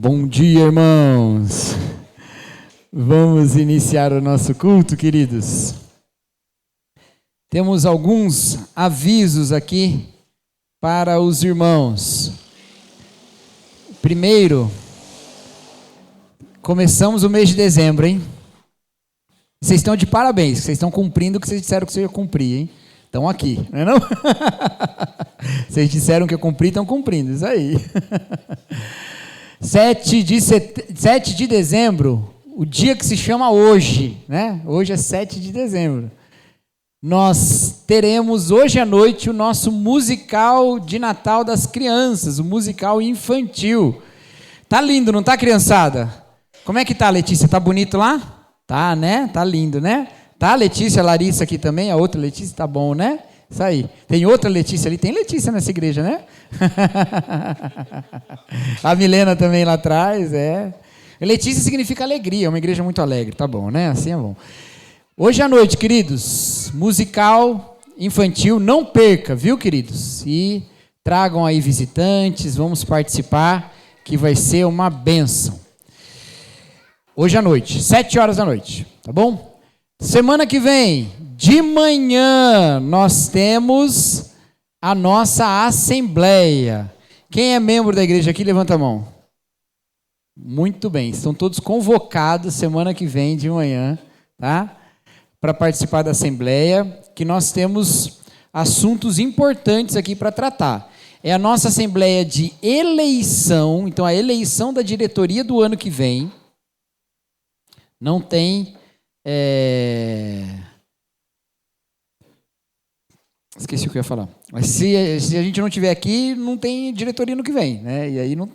Bom dia, irmãos. Vamos iniciar o nosso culto, queridos. Temos alguns avisos aqui para os irmãos. Primeiro, começamos o mês de dezembro, hein? Vocês estão de parabéns, vocês estão cumprindo o que vocês disseram que vocês iam cumprir, hein? Estão aqui, não é não? Vocês disseram que eu cumpri, estão cumprindo, isso aí. 7 de dezembro, o dia que se chama hoje, né? Hoje é 7 de dezembro. Nós teremos hoje à noite o nosso musical de Natal das crianças, o musical infantil. Tá lindo, não tá, criançada? Como é que tá, Letícia? Tá bonito lá? Tá, né? Tá lindo, né? Tá, Letícia, Larissa aqui também, a outra Letícia, tá bom, né? Isso aí. Tem outra Letícia ali, tem Letícia nessa igreja, né? A Milena também lá atrás, é. Letícia significa alegria, é uma igreja muito alegre, tá bom, né? Assim é bom. Hoje à noite, queridos, musical infantil, não perca, viu, queridos? E tragam aí visitantes, vamos participar, que vai ser uma bênção. Hoje à noite, 7 horas da noite, tá bom? Semana que vem, de manhã, nós temos a nossa assembleia. Quem é membro da igreja aqui, levanta a mão. Muito bem, estão todos convocados semana que vem de manhã, tá? Para participar da assembleia, que nós temos assuntos importantes aqui para tratar. É a nossa assembleia de eleição, então a eleição da diretoria do ano que vem. Não tem... Esqueci o que eu ia falar. Mas se a gente não estiver aqui, não tem diretoria no que vem, né? E aí não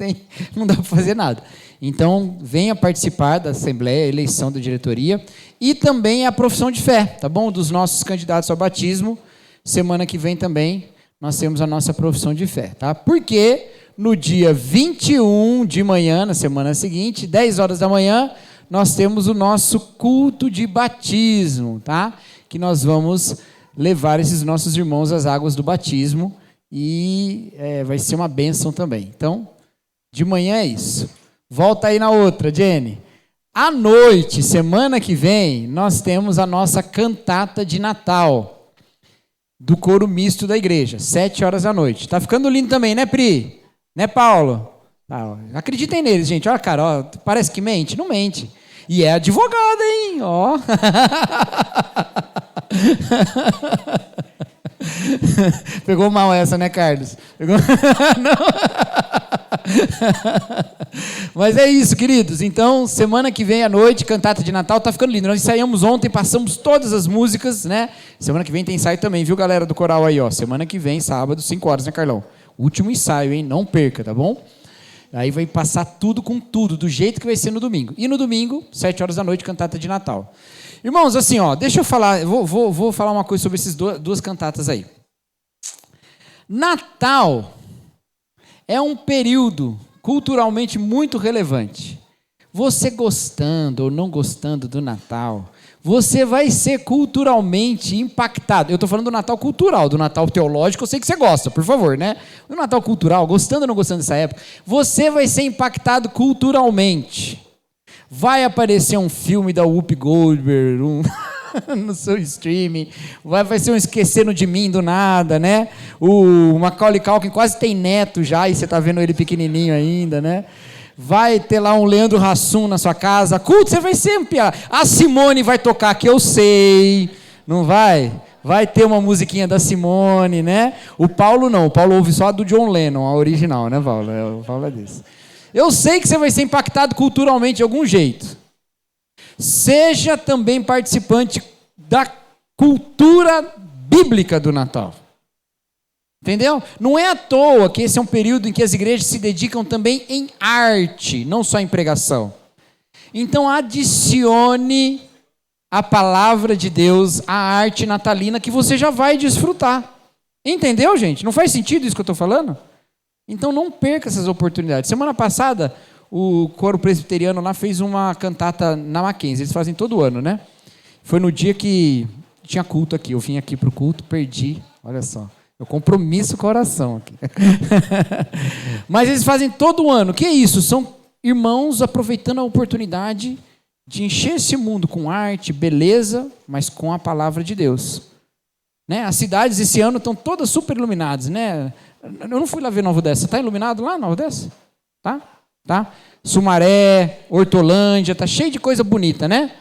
dá para fazer nada. Então, venha participar da assembleia, eleição da diretoria e também a profissão de fé, tá bom? Dos nossos candidatos ao batismo. Semana que vem também nós temos a nossa profissão de fé, tá? Porque no dia 21 de manhã, na semana seguinte, 10 horas da manhã, nós temos o nosso culto de batismo, tá? Que nós vamos levar esses nossos irmãos às águas do batismo e vai ser uma bênção também. Então, de manhã é isso. Volta aí na outra, Jenny. À noite, semana que vem, nós temos a nossa cantata de Natal do coro misto da igreja, 7 horas da noite. Tá ficando lindo também, né, Pri? Né, Paulo? Tá, acreditem neles, gente. Olha, cara, ó, parece que mente? Não mente. E é advogada, hein? Ó. Pegou mal essa, né, Carlos? Pegou... Não. Mas é isso, queridos. Então, semana que vem à noite, cantata de Natal, tá ficando lindo. Nós ensaiamos ontem, passamos todas as músicas, né? Semana que vem tem ensaio também, viu, galera do coral aí, ó. Semana que vem, sábado, 5 horas, né, Carlão? Último ensaio, hein? Não perca, tá bom? Aí vai passar tudo com tudo, do jeito que vai ser no domingo. E no domingo, 7 horas da noite, cantata de Natal. Irmãos, assim, ó, deixa eu falar, vou falar uma coisa sobre essas duas cantatas aí. Natal é um período culturalmente muito relevante. Você gostando ou não gostando do Natal, você vai ser culturalmente impactado. Eu estou falando do Natal cultural, do Natal teológico, eu sei que você gosta, por favor, né? Do Natal cultural, gostando ou não gostando dessa época, você vai ser impactado culturalmente. Vai aparecer um filme da Whoopi Goldberg no seu streaming, vai ser um Esquecendo de Mim do nada, né? O Macaulay Culkin quase tem neto já, e você está vendo ele pequenininho ainda, né? Vai ter lá um Leandro Hassum na sua casa, culto, você vai ser um piá. A Simone vai tocar, que eu sei, não vai? Vai ter uma musiquinha da Simone, né? O Paulo não, o Paulo ouve só a do John Lennon, a original, né, Paulo? O Paulo é desse. Eu sei que você vai ser impactado culturalmente de algum jeito. Seja também participante da cultura bíblica do Natal. Entendeu? Não é à toa que esse é um período em que as igrejas se dedicam também em arte, não só em pregação. Então adicione a palavra de Deus à arte natalina que você já vai desfrutar. Entendeu, gente? Não faz sentido isso que eu estou falando? Então não perca essas oportunidades. Semana passada, o coro presbiteriano lá fez uma cantata na Mackenzie. Eles fazem todo ano, né? Foi no dia que tinha culto aqui. Eu vim aqui para o culto, perdi. Olha só. Eu compromisso com a oração aqui. Mas eles fazem todo ano. O que é isso? São irmãos aproveitando a oportunidade de encher esse mundo com arte, beleza, mas com a palavra de Deus. Né? As cidades esse ano estão todas super iluminadas, né? Eu não fui lá ver Nova Odessa. Está iluminado lá, Nova Odessa? Tá? Sumaré, Hortolândia, está cheio de coisa bonita, né?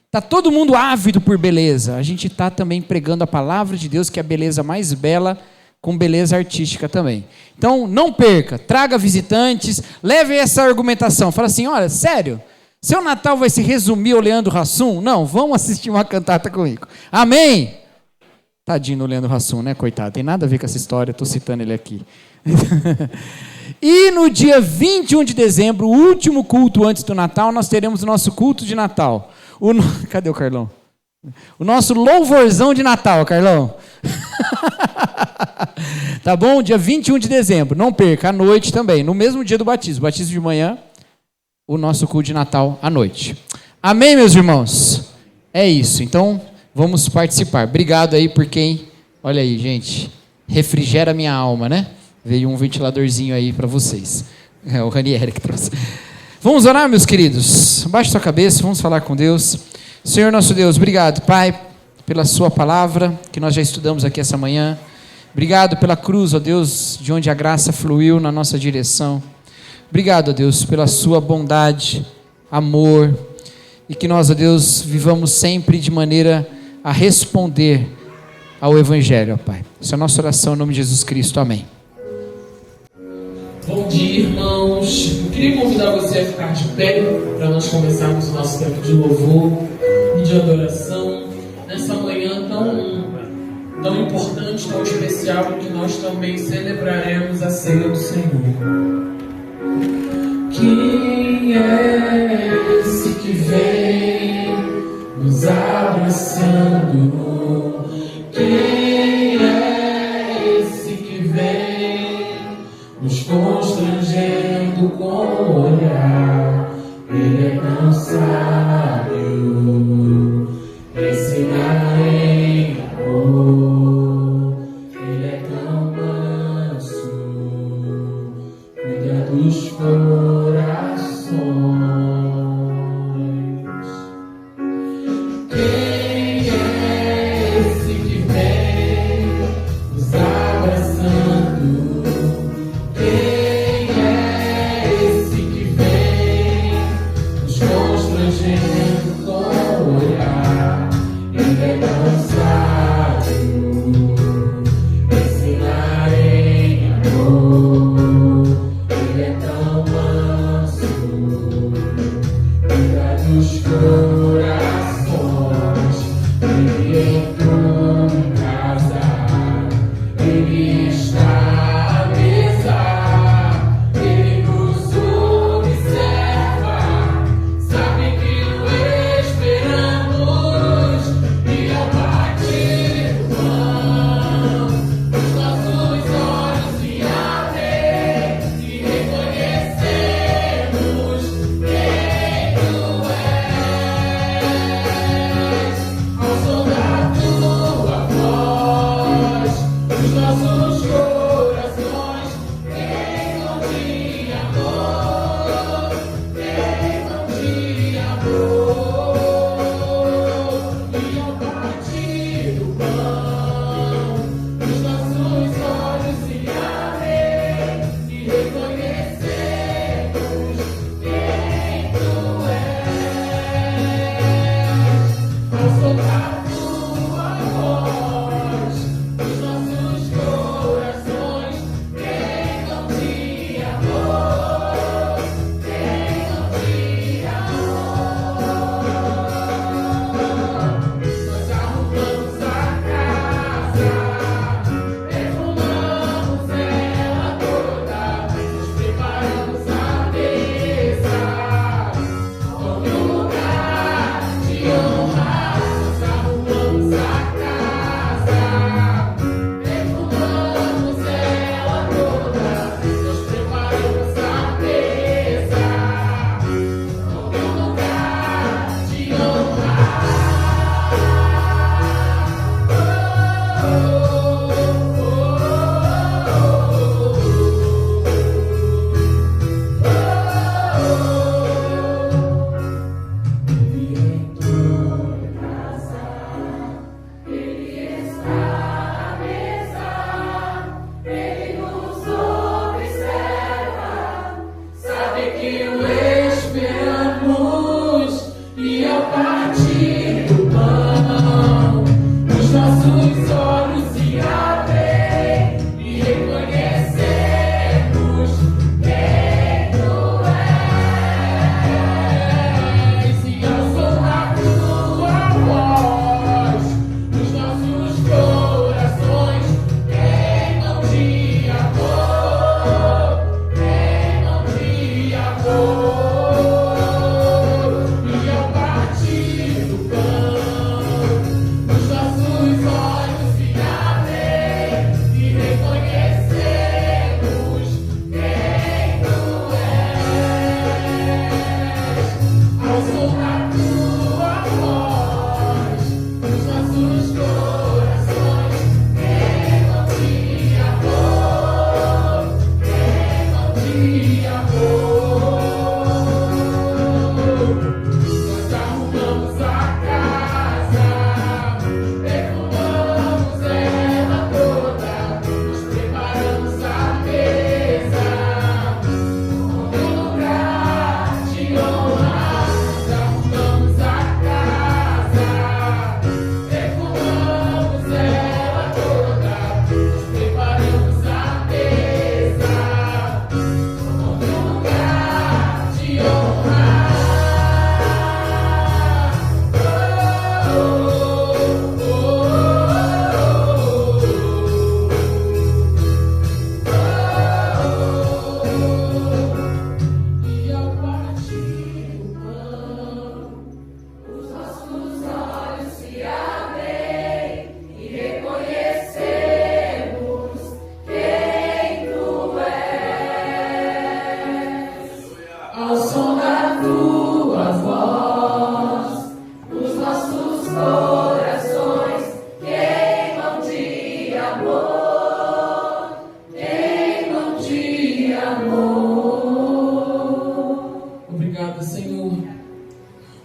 Está todo mundo ávido por beleza. A gente está também pregando a palavra de Deus, que é a beleza mais bela, com beleza artística também. Então, não perca, traga visitantes, leve essa argumentação. Fala assim, olha, sério, seu Natal vai se resumir ao Leandro Hassum? Não, vamos assistir uma cantata comigo. Amém? Tadinho do Leandro Hassum, né, coitado? Tem nada a ver com essa história, estou citando ele aqui. E no dia 21 de dezembro, o último culto antes do Natal, nós teremos o nosso culto de Natal. Cadê o Carlão? O nosso louvorzão de Natal, Carlão. Tá bom? Dia 21 de dezembro, não perca, à noite também, no mesmo dia do batismo. Batismo de manhã, o nosso culto de Natal à noite. Amém, meus irmãos? É isso, então vamos participar. Obrigado aí por quem, olha aí, gente, refrigera minha alma, né? Veio um ventiladorzinho aí para vocês. É o Ranieri que trouxe. Vamos orar, meus queridos? Baixe sua cabeça, vamos falar com Deus. Senhor nosso Deus, obrigado, Pai, pela sua palavra, que nós já estudamos aqui essa manhã. Obrigado pela cruz, ó Deus, de onde a graça fluiu na nossa direção. Obrigado, ó Deus, pela sua bondade, amor, e que nós, ó Deus, vivamos sempre de maneira a responder ao Evangelho, ó Pai. Essa é a nossa oração em nome de Jesus Cristo. Amém. Bom dia, irmãos. Eu queria convidar você a ficar de pé para nós começarmos o nosso tempo de louvor e de adoração nessa manhã tão importante, tão especial, que nós também celebraremos a ceia do Senhor. Quem é esse que vem nos abraçando? Quem é esse que vem nos constrangendo com o olhar? Ele é tão sábio, ensinar em amor. Ele é tão manso, cuida dos corações. Quem é esse que vem nos abraçando? Quem é esse que vem nos constrangendo com o olhar? Ele é tão sábio, ensinar em amor. Ele é tão manso, cuida dos corações. Ele entrou em casa, ele está à mesa, ele nos observa, sabe que o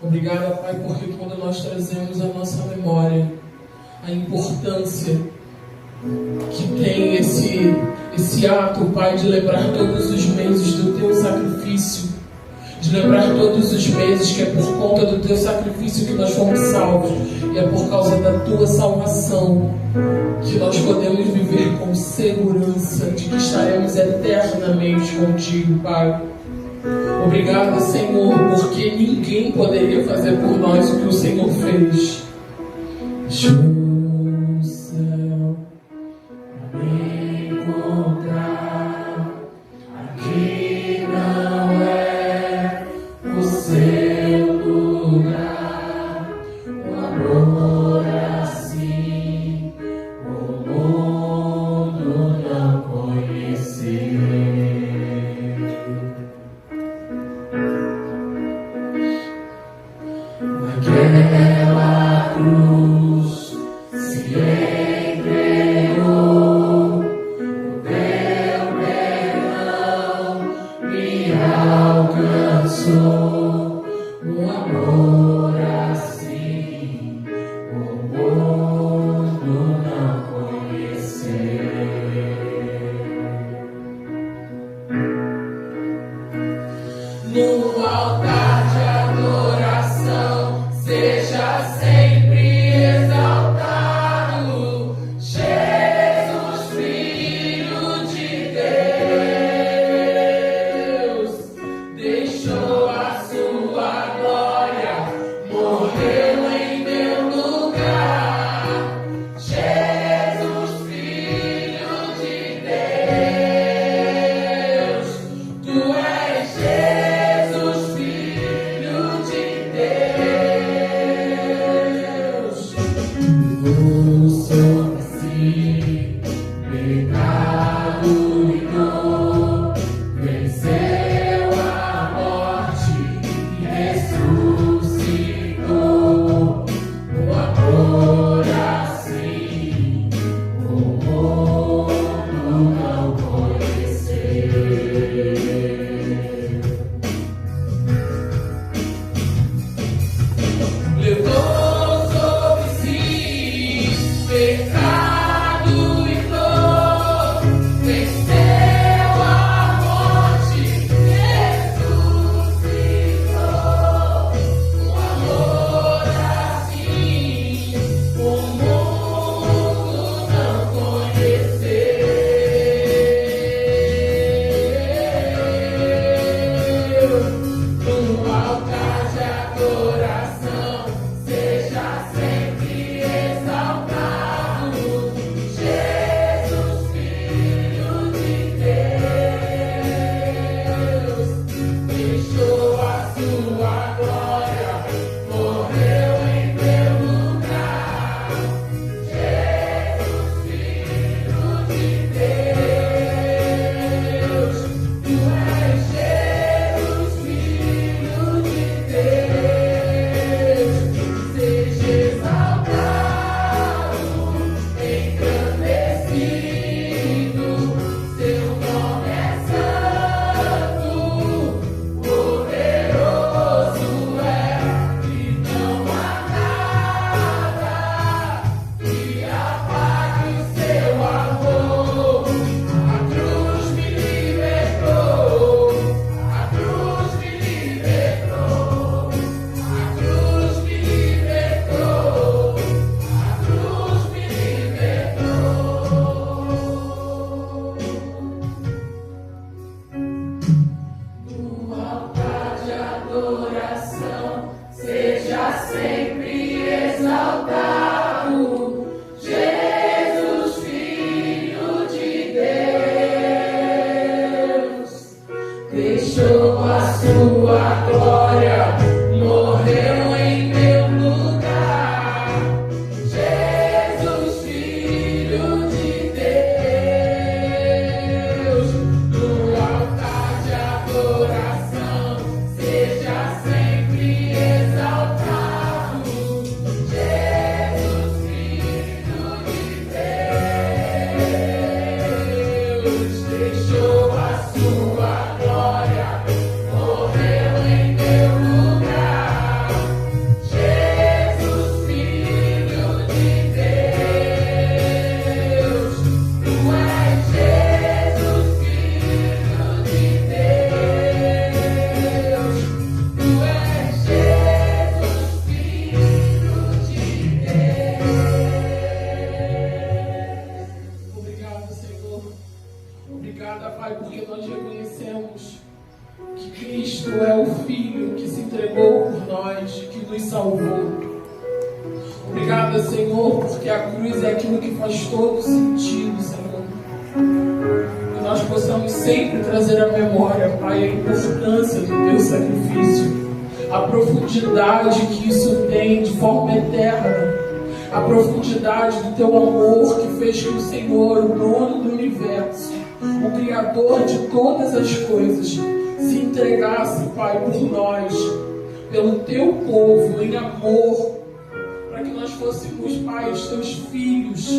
Obrigado, Pai, porque quando nós trazemos à nossa memória a importância que tem esse ato, Pai, de lembrar todos os meses do Teu sacrifício, de lembrar todos os meses que é por conta do Teu sacrifício que nós fomos salvos, e é por causa da Tua salvação que nós podemos viver com segurança de que estaremos eternamente contigo, Pai. Obrigado, Senhor, porque ninguém poderia fazer por nós o que o Senhor fez. O céu me encontrar, aqui não é o seu lugar. O amor assim o mundo não conheceu. Naquela cruz se entregou, o teu perdão me alcançou. Um amor assim o mundo não conheceu. No altar de adoração, seja sempre exaltado, Jesus, Filho de Deus, deixou a sua glória adoração seja sempre exaltado. Jesus, Filho de Deus, deixou a sua glória, morreu em meu lugar. Jesus, Filho de Deus, no altar de adoração seja sempre exaltado. Jesus, Filho de Deus, deixou a sua glória, morreu em meu lugar. Jesus, Filho de Deus, tu és Jesus, Filho de Deus, tu és Jesus, Filho de Deus. Obrigado, Senhor. Obrigada, Pai, porque nós reconhecemos que Cristo é o Filho que se entregou por nós, que nos salvou. Obrigada, Senhor, porque a cruz é aquilo que faz todo sentido, Senhor. Que nós possamos sempre trazer à memória, Pai, a importância do Teu sacrifício, a profundidade que isso tem de forma eterna, a profundidade do Teu amor que fez que o Senhor, o dono do universo, o Criador de todas as coisas, se entregasse, Pai, por nós, pelo Teu povo, em amor, para que nós fôssemos, Pai, os Teus filhos,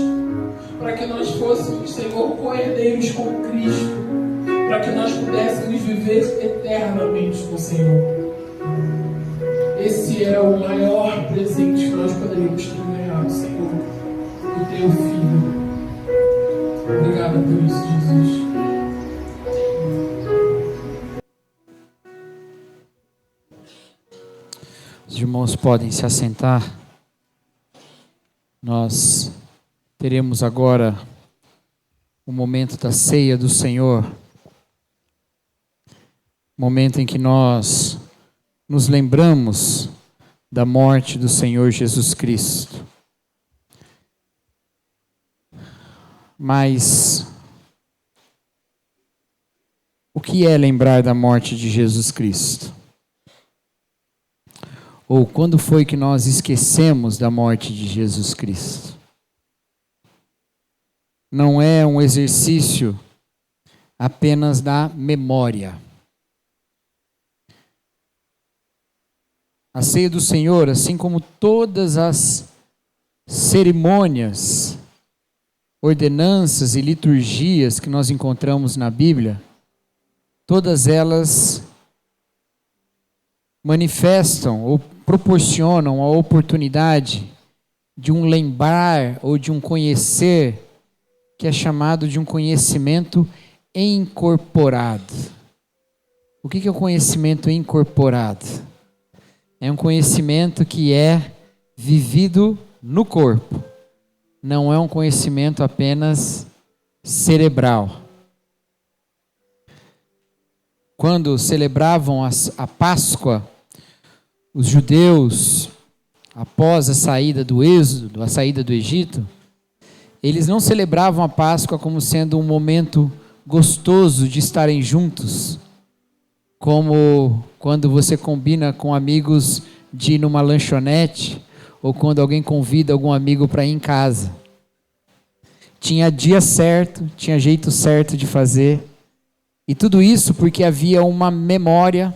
para que nós fôssemos, Senhor, co-herdeiros com Cristo, para que nós pudéssemos viver eternamente com o Senhor. Esse é o maior presente que nós poderíamos ter ganhado, Senhor, o Teu Filho. Obrigado por isso, Jesus. Os irmãos podem se assentar. Nós teremos agora o momento da ceia do Senhor. Momento em que nós nos lembramos da morte do Senhor Jesus Cristo. Mas o que é lembrar da morte de Jesus Cristo? Ou quando foi que nós esquecemos da morte de Jesus Cristo? Não é um exercício apenas da memória. A ceia do Senhor, assim como todas as cerimônias, ordenanças e liturgias que nós encontramos na Bíblia, todas elas manifestam ou proporcionam a oportunidade de um lembrar ou de um conhecer que é chamado de um conhecimento incorporado. O que é o conhecimento incorporado? É um conhecimento que é vivido no corpo. Não é um conhecimento apenas cerebral. Quando celebravam a Páscoa, os judeus, após a saída do Êxodo, a saída do Egito, eles não celebravam a Páscoa como sendo um momento gostoso de estarem juntos, como quando você combina com amigos de ir numa lanchonete, ou quando alguém convida algum amigo para ir em casa. Tinha dia certo, tinha jeito certo de fazer, e tudo isso porque havia uma memória,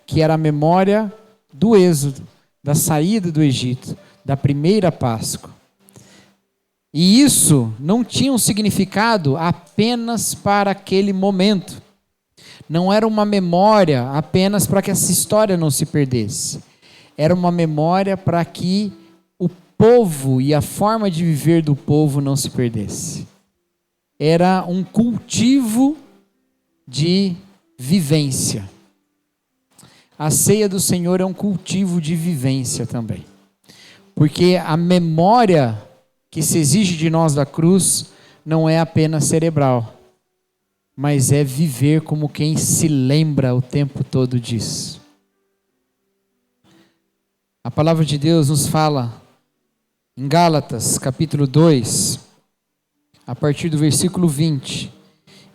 que era a memória do Êxodo, da saída do Egito, da primeira Páscoa. E isso não tinha um significado apenas para aquele momento. Não era uma memória apenas para que essa história não se perdesse. Era uma memória para que o povo e a forma de viver do povo não se perdesse. Era um cultivo de vivência. A ceia do Senhor é um cultivo de vivência também. Porque a memória que se exige de nós da cruz não é apenas cerebral, mas é viver como quem se lembra o tempo todo disso. palavra de Deus nos fala em Gálatas, capítulo 2, a partir do versículo 20.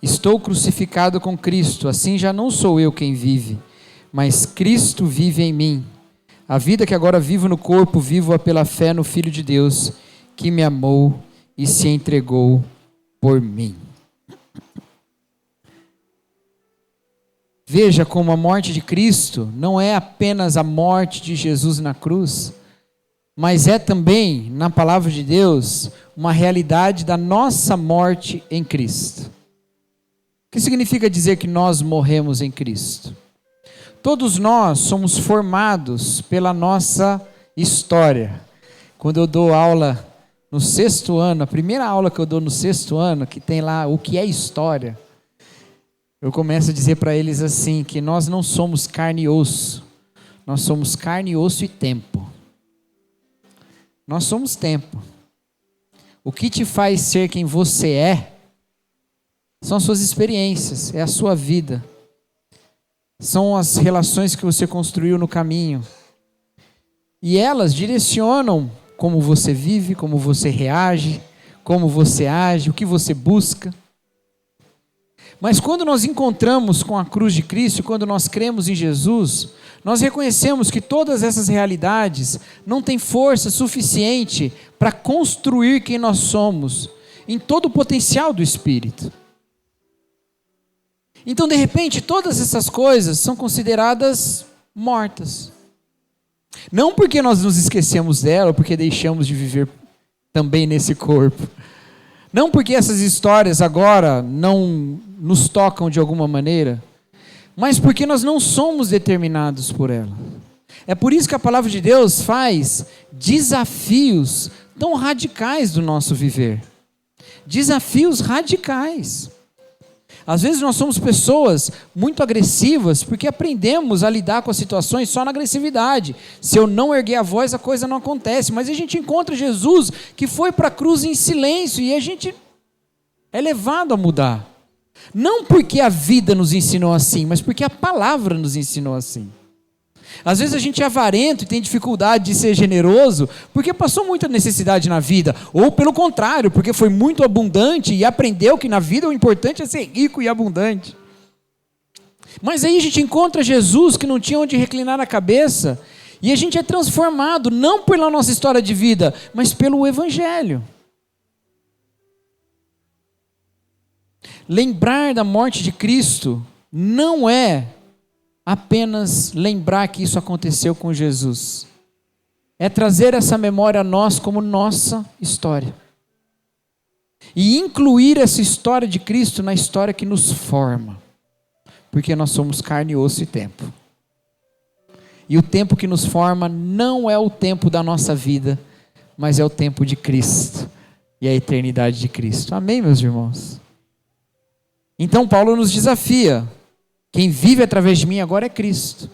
Estou crucificado com Cristo, assim já não sou eu quem vive, mas Cristo vive em mim. A vida que agora vivo no corpo, vivo-a pela fé no Filho de Deus, que me amou e se entregou por mim. Veja como a morte de Cristo não é apenas a morte de Jesus na cruz, mas é também, na palavra de Deus, uma realidade da nossa morte em Cristo. O que significa dizer que nós morremos em Cristo? Todos nós somos formados pela nossa história. Quando eu dou aula no 6º ano, a primeira aula que eu dou no 6º ano, que tem lá o que é história, eu começo a dizer para eles assim, que nós não somos carne e osso, nós somos carne, osso e tempo. Nós somos tempo. O que te faz ser quem você é, são as suas experiências, é a sua vida. São as relações que você construiu no caminho. E elas direcionam como você vive, como você reage, como você age, o que você busca. Mas quando nós encontramos com a cruz de Cristo, quando nós cremos em Jesus, nós reconhecemos que todas essas realidades não têm força suficiente para construir quem nós somos, em todo o potencial do Espírito. Então, de repente, todas essas coisas são consideradas mortas. Não porque nós nos esquecemos dela, ou porque deixamos de viver também nesse corpo. Não porque essas histórias agora não nos tocam de alguma maneira, mas porque nós não somos determinados por ela. É por isso que a palavra de Deus faz desafios tão radicais do nosso viver. Desafios radicais. Às vezes nós somos pessoas muito agressivas porque aprendemos a lidar com as situações só na agressividade. Se eu não erguer a voz, a coisa não acontece. Mas a gente encontra Jesus que foi para a cruz em silêncio e a gente é levado a mudar. Não porque a vida nos ensinou assim, mas porque a palavra nos ensinou assim. Às vezes a gente é avarento e tem dificuldade de ser generoso porque passou muita necessidade na vida, ou pelo contrário, porque foi muito abundante e aprendeu que na vida o importante é ser rico e abundante. Mas aí a gente encontra Jesus que não tinha onde reclinar a cabeça e a gente é transformado não pela nossa história de vida, mas pelo Evangelho. Lembrar da morte de Cristo não é apenas lembrar que isso aconteceu com Jesus. É trazer essa memória a nós como nossa história. E incluir essa história de Cristo na história que nos forma. Porque nós somos carne, osso e tempo. E o tempo que nos forma não é o tempo da nossa vida, mas é o tempo de Cristo. E a eternidade de Cristo. Amém, meus irmãos? Então Paulo nos desafia. Quem vive através de mim agora é Cristo.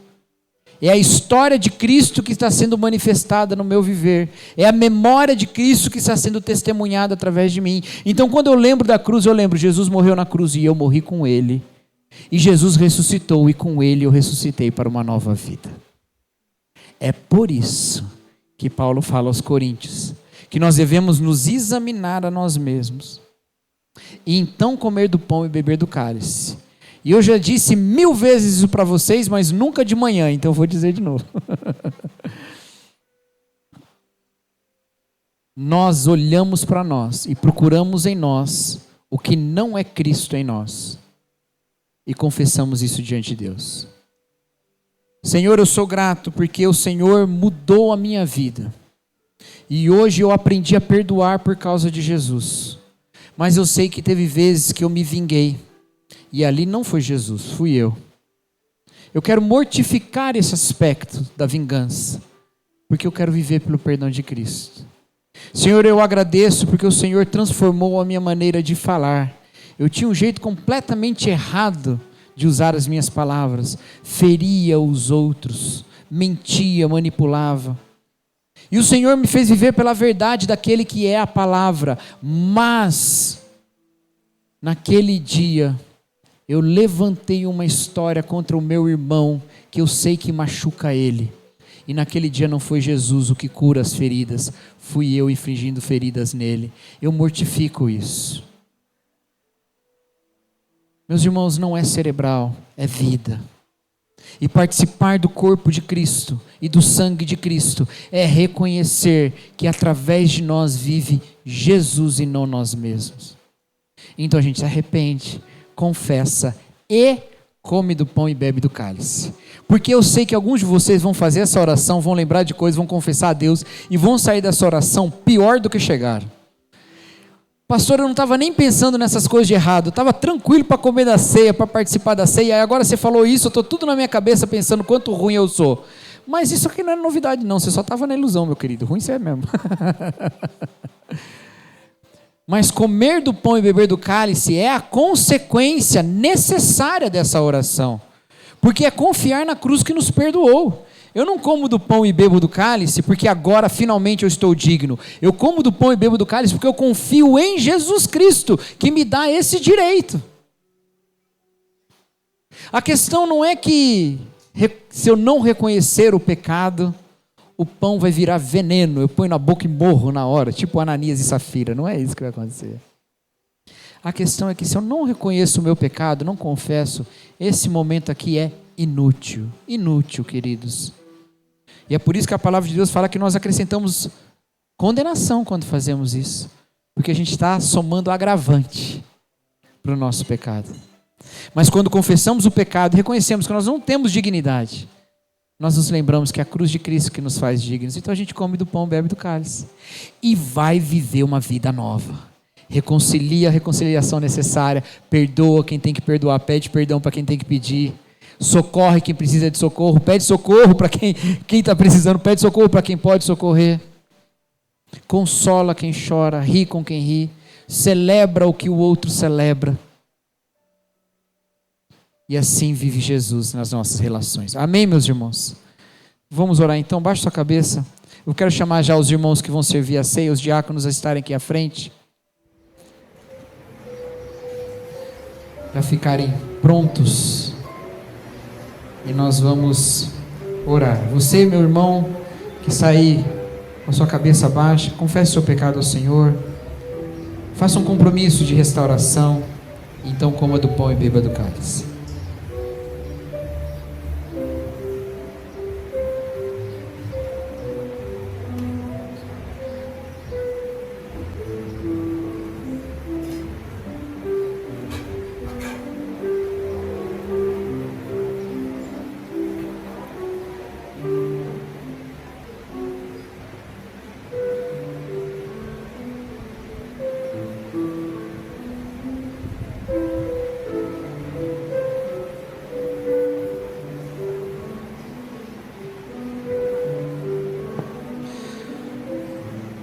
É a história de Cristo que está sendo manifestada no meu viver. É a memória de Cristo que está sendo testemunhada através de mim. Então, quando eu lembro da cruz, eu lembro, Jesus morreu na cruz e eu morri com Ele. E Jesus ressuscitou e com Ele eu ressuscitei para uma nova vida. É por isso que Paulo fala aos Coríntios que nós devemos nos examinar a nós mesmos. E então comer do pão e beber do cálice. E eu já disse 1000 vezes isso para vocês, mas nunca de manhã, então eu vou dizer de novo. Nós olhamos para nós e procuramos em nós o que não é Cristo em nós. E confessamos isso diante de Deus. Senhor, eu sou grato porque o Senhor mudou a minha vida. E hoje eu aprendi a perdoar por causa de Jesus. Mas eu sei que teve vezes que eu me vinguei. E ali não foi Jesus, fui eu. Eu quero mortificar esse aspecto da vingança, porque eu quero viver pelo perdão de Cristo. Senhor, eu agradeço porque o Senhor transformou a minha maneira de falar. Eu tinha um jeito completamente errado de usar as minhas palavras. Feria os outros, mentia, manipulava. E o Senhor me fez viver pela verdade daquele que é a palavra. Mas, naquele dia, eu levantei uma história contra o meu irmão, que eu sei que machuca ele. E naquele dia não foi Jesus o que cura as feridas, fui eu infligindo feridas nele. Eu mortifico isso. Meus irmãos, não é cerebral, é vida. E participar do corpo de Cristo e do sangue de Cristo é reconhecer que através de nós vive Jesus e não nós mesmos. Então a gente se arrepende, confessa e come do pão e bebe do cálice. Porque eu sei que alguns de vocês vão fazer essa oração, vão lembrar de coisas, vão confessar a Deus e vão sair dessa oração pior do que chegaram. Pastor, eu não estava nem pensando nessas coisas de errado, eu estava tranquilo para comer da ceia, para participar da ceia, e agora você falou isso, eu estou tudo na minha cabeça pensando quanto ruim eu sou. Mas isso aqui não é novidade não, você só estava na ilusão, meu querido, ruim você é mesmo. Mas comer do pão e beber do cálice é a consequência necessária dessa oração, porque é confiar na cruz que nos perdoou. Eu não como do pão e bebo do cálice porque agora finalmente eu estou digno. Eu como do pão e bebo do cálice porque eu confio em Jesus Cristo, que me dá esse direito. A questão não é que se eu não reconhecer o pecado, o pão vai virar veneno, eu ponho na boca e morro na hora, tipo Ananias e Safira. Não é isso que vai acontecer. A questão é que se eu não reconheço o meu pecado, não confesso, esse momento aqui é inútil. Inútil, queridos. E é por isso que a palavra de Deus fala que nós acrescentamos condenação quando fazemos isso. Porque a gente está somando agravante para o nosso pecado. Mas quando confessamos o pecado e reconhecemos que nós não temos dignidade, nós nos lembramos que é a cruz de Cristo que nos faz dignos. Então a gente come do pão, bebe do cálice. E vai viver uma vida nova. Reconcilia a reconciliação necessária. Perdoa quem tem que perdoar. Pede perdão para quem tem que pedir. Socorre quem precisa de socorro, pede socorro para quem está precisando, pede socorro para quem pode socorrer, consola quem chora, ri com quem ri, celebra o que o outro celebra, e assim vive Jesus nas nossas relações. Amém, meus irmãos? Vamos orar então, baixa sua cabeça. Eu quero chamar já os irmãos que vão servir a ceia, os diáconos a estarem aqui à frente, para ficarem prontos. E nós vamos orar. Você, meu irmão, que está aí com a sua cabeça baixa, confesse o seu pecado ao Senhor. Faça um compromisso de restauração. Então coma do pão e beba do cálice.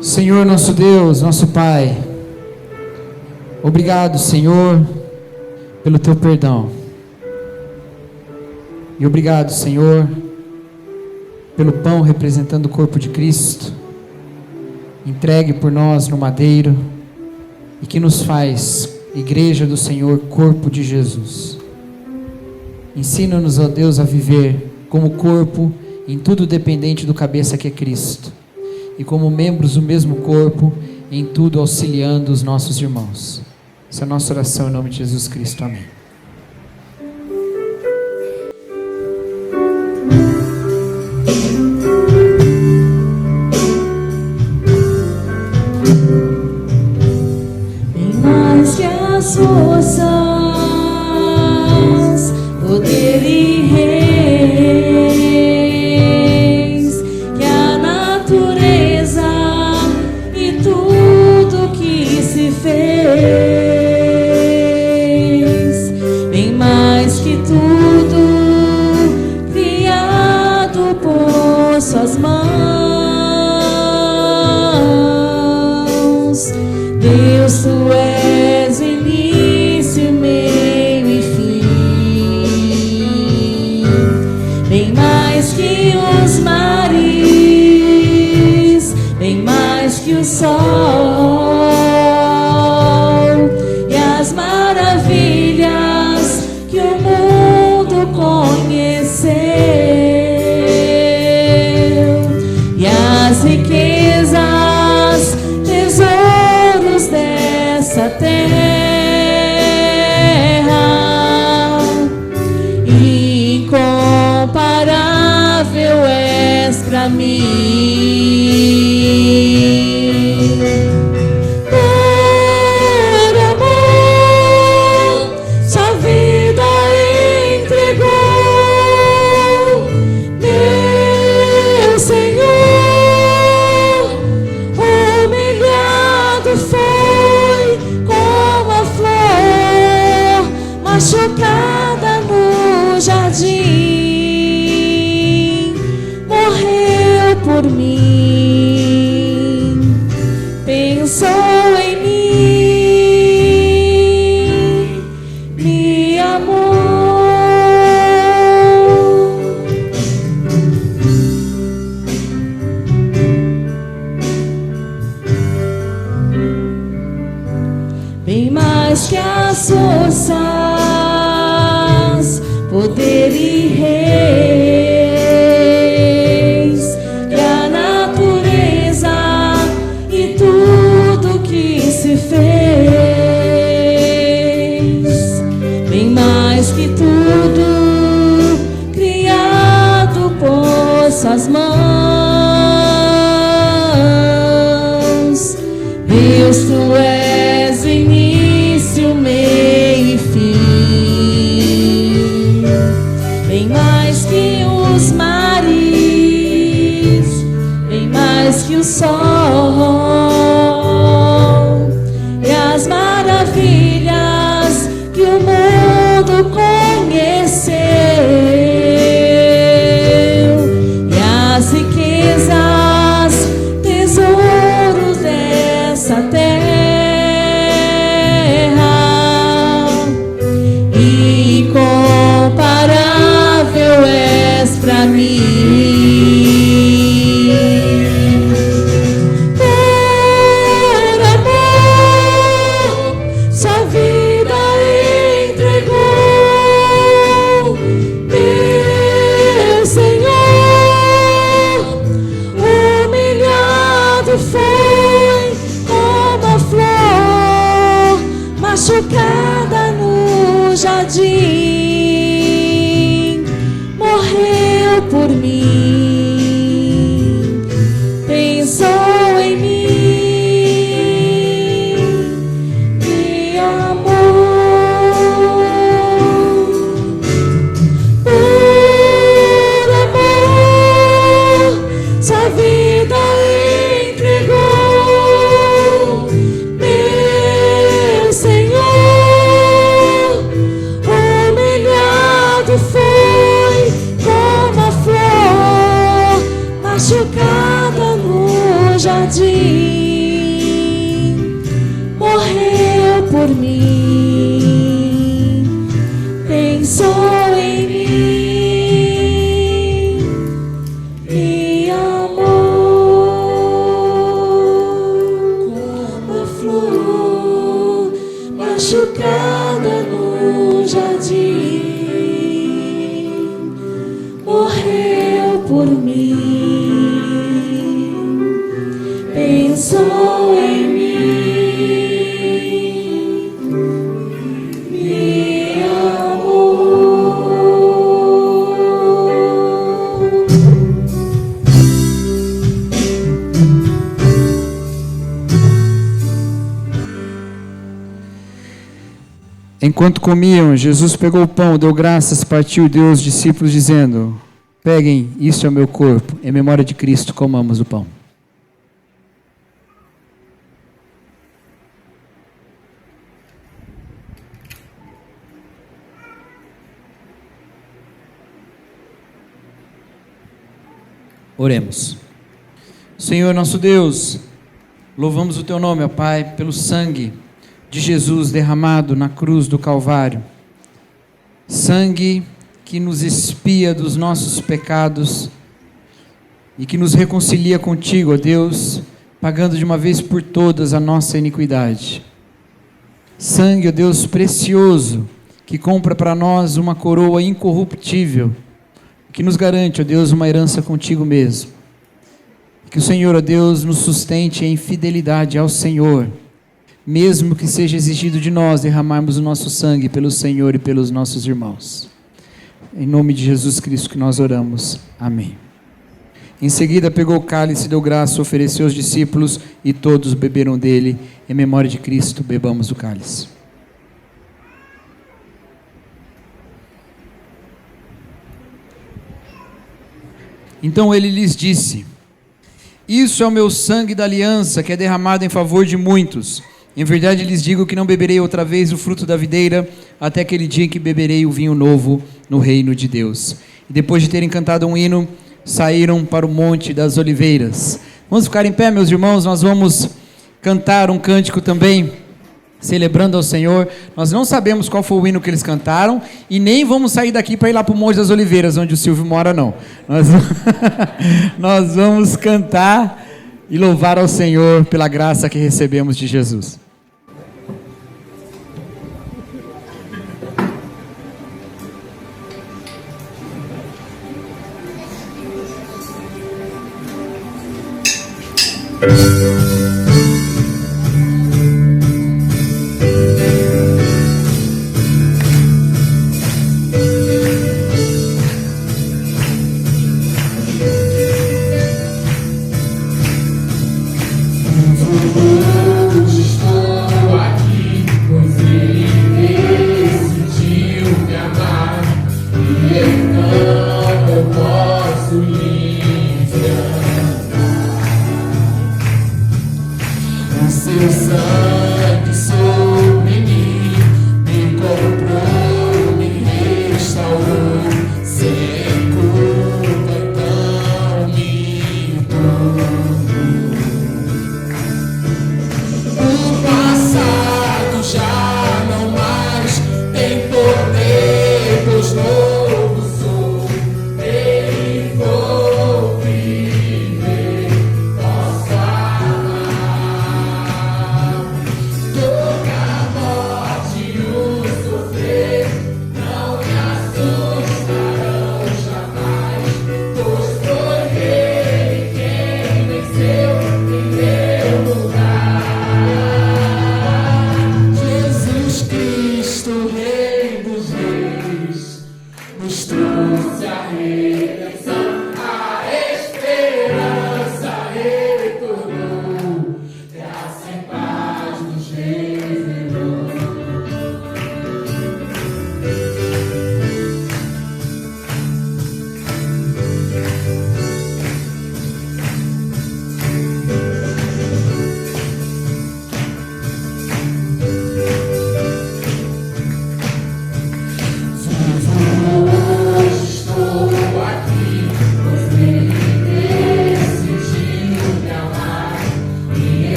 Senhor nosso Deus, nosso Pai, obrigado, Senhor, pelo Teu perdão. E obrigado, Senhor, pelo pão representando o corpo de Cristo, entregue por nós no madeiro, e que nos faz igreja do Senhor, corpo de Jesus. Ensina-nos, ó Deus, a viver como corpo, em tudo dependente do cabeça que é Cristo. E como membros do mesmo corpo, em tudo auxiliando os nossos irmãos. Essa é a nossa oração em nome de Jesus Cristo. Amém. Bem mais que as forças, poder e reis, que a natureza e tudo que se fez, bem mais que tudo criado por suas mãos. Deus, Tu és o início, meio e fim, bem mais que os mares, bem mais que o sol e as maravilhas que o mundo conhecer. as riquezas, tesouros dessa terra, incomparável és pra mim. Machucada no jardim, morreu por mim, pensou em mim, me amou. Bem mais que as forças, poder e reis, que a natureza e tudo que se fez, bem mais que tudo criado por suas mãos. Deus, tu és o início, meio e fim. Bem mais que os mares, bem mais que o sol, e as maravilhas que o mundo conheceu, e as riquezas, tesouros dessa terra, incomparável és pra mim. Por amor, sua vida entregou, meu Senhor. Humilhado foi como a flor, machucada no jardim, morreu por mim, pensou em mim, me amou. Por amor, sua vida entregou, meu Senhor. Humilhado foi como a flor, machucada no jardim, morreu por mim, pensou em mim, me amou. Como a flor, machucada no jardim, morreu por mim, pensou em mim, me amou. Enquanto comiam, Jesus pegou o pão, deu graças, partiu e deu aos discípulos, dizendo: peguem, isso é o meu corpo, em memória de Cristo, comamos o pão. Oremos. Senhor nosso Deus, louvamos o Teu nome, ó Pai, pelo sangue de Jesus derramado na cruz do Calvário. Sangue que nos expia dos nossos pecados e que nos reconcilia contigo, ó Deus, pagando de uma vez por todas a nossa iniquidade. Sangue, ó Deus, precioso, que compra para nós uma coroa incorruptível, que nos garante, ó Deus, uma herança contigo mesmo. Que o Senhor, ó Deus, nos sustente em fidelidade ao Senhor, mesmo que seja exigido de nós derramarmos o nosso sangue pelo Senhor e pelos nossos irmãos. Em nome de Jesus Cristo que nós oramos. Amém. Em seguida pegou o cálice, deu graça, ofereceu aos discípulos e todos beberam dele. Em memória de Cristo, bebamos do cálice. Então ele lhes disse: isso é o meu sangue da aliança, que é derramado em favor de muitos. Em verdade lhes digo que não beberei outra vez o fruto da videira, até aquele dia em que beberei o vinho novo no reino de Deus. E depois de terem cantado um hino, saíram para o Monte das Oliveiras. Vamos ficar em pé, meus irmãos, nós vamos cantar um cântico também, celebrando ao Senhor. Nós não sabemos qual foi o hino que eles cantaram, e nem vamos sair daqui para ir lá para o Monte das Oliveiras, onde o Silvio mora, não. Nós vamos cantar e louvar ao Senhor pela graça que recebemos de Jesus.